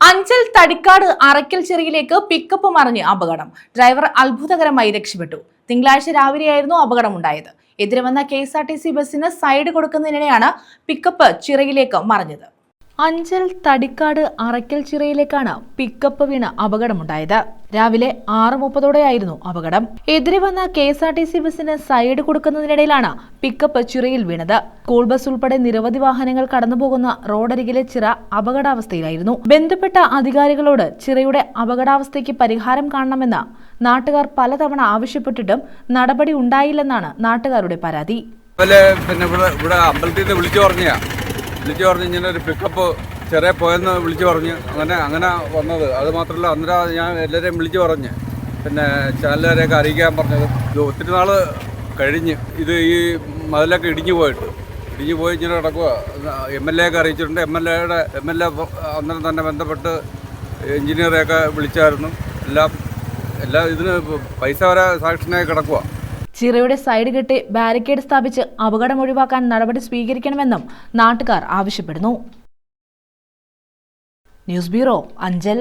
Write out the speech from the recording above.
Anchal Thadikkad Arakkal ചെറിയിലേക്ക് pickup മറിഞ്ഞ് അപകടം. Driver അത്ഭുതകരമായി രക്ഷപ്പെട്ടു. തിങ്കളാഴ്ച രാവിലെയായിരുന്നു അപകടമുണ്ടായത്. എതിരെ വന്ന KSRTC ബസിന് സൈഡ് കൊടുക്കുന്നതിനിടെയാണ് പിക്കപ്പ് ചിറയിലേക്ക് മറിഞ്ഞത്. അഞ്ചൽ തടിക്കാട് അറയ്ക്കൽ ചിറയിലേക്കാണ് പിക്കപ്പ് വീണ് അപകടമുണ്ടായത്. രാവിലെ 6:30ഓടെയായിരുന്നു അപകടം. എതിരെ വന്ന KSRTC ബസിന് സൈഡ് കൊടുക്കുന്നതിനിടയിലാണ് പിക്കപ്പ് ചിറയിൽ വീണത്. സ്കൂൾ ബസ് ഉൾപ്പെടെ നിരവധി വാഹനങ്ങൾ കടന്നുപോകുന്ന റോഡരികിലെ ചിറ അപകടാവസ്ഥയിലായിരുന്നു. ബന്ധപ്പെട്ട അധികാരികളോട് ചിറയുടെ അപകടാവസ്ഥയ്ക്ക് പരിഹാരം കാണണമെന്ന് നാട്ടുകാർ പലതവണ ആവശ്യപ്പെട്ടിട്ടും നടപടി ഉണ്ടായില്ലെന്നാണ് നാട്ടുകാരുടെ പരാതി. വിളിച്ചു പറഞ്ഞ് ഇങ്ങനെ ഒരു പിക്കപ്പ് ചെറിയ പോയെന്ന് വിളിച്ചു പറഞ്ഞ് അങ്ങനെ വന്നത്. അത് മാത്രമല്ല അന്നേരം ഞാൻ എല്ലാവരെയും വിളിച്ചു പറഞ്ഞ് പിന്നെ ചാനലുകാരെയൊക്കെ അറിയിക്കാൻ പറഞ്ഞത്. ഇത് ഒത്തിരി നാൾ കഴിഞ്ഞ് ഇത് ഈ മതിലൊക്കെ ഇടിഞ്ഞു പോയി ഇങ്ങനെ കിടക്കുക. MLA ഒക്കെ അറിയിച്ചിട്ടുണ്ട്. MLA അന്നേരം തന്നെ ബന്ധപ്പെട്ട് എഞ്ചിനീയറെയൊക്കെ വിളിച്ചായിരുന്നു. എല്ലാം ഇതിന് പൈസ വരെ സാക്ഷനായി കിടക്കുക. ചിറയുടെ സൈഡ് കെട്ടി ബാരിക്കേഡ് സ്ഥാപിച്ച് അപകടം ഒഴിവാക്കാൻ നടപടി സ്വീകരിക്കണമെന്നും നാട്ടുകാർ ആവശ്യപ്പെടുന്നു. News bureau, Anchal.